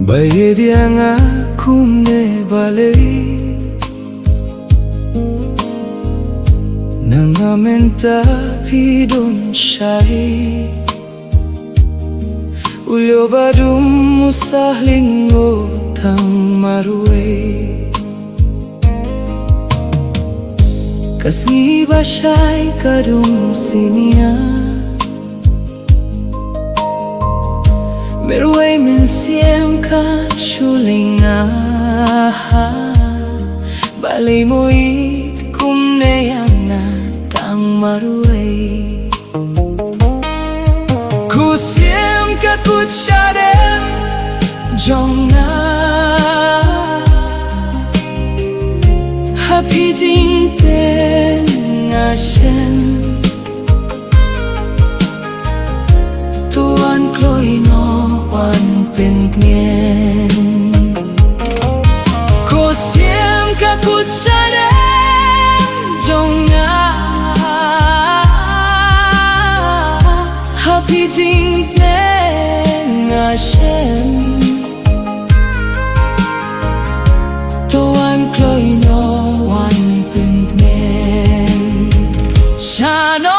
baieid yang akumne balei nangamenta pidon syai ulyo badum musahlingo tangmarue kasngi basyai kadum sinia Merway min Syiem ka shulinga baieid kumne yana tang marway Ku Syiem ka kut Shadem Jong happy jing nga shen tuan Khblei no wan pen ngien Ku Syiem ka kut Shadem Jong happy jing nga shen tuan Khblei no wan pen ngien Shano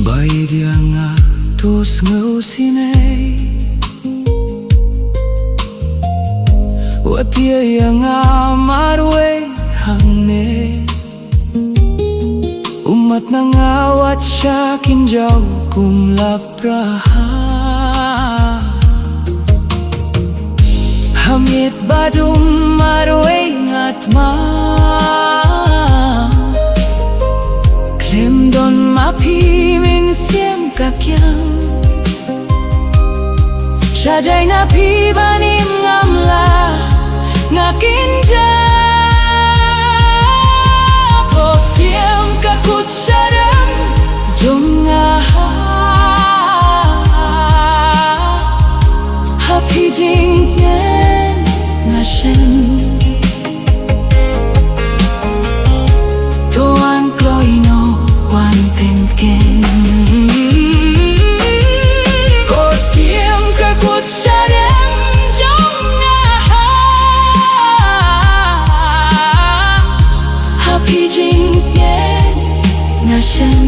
baieid yang tos ngau sinay watia yang marway hangne umat nangawat siya kinjaw kumlapraha hamit badum marway ngatma klem don mapi min Syiem kakyang Shajay nga pi banim ngamla ngakinja Ku Syiem ka kut Shadem Jong happy jing nga shen tuan Khblei no wan pen ngien Ku Syiem ka kut Shadem Jong happy jing nga shen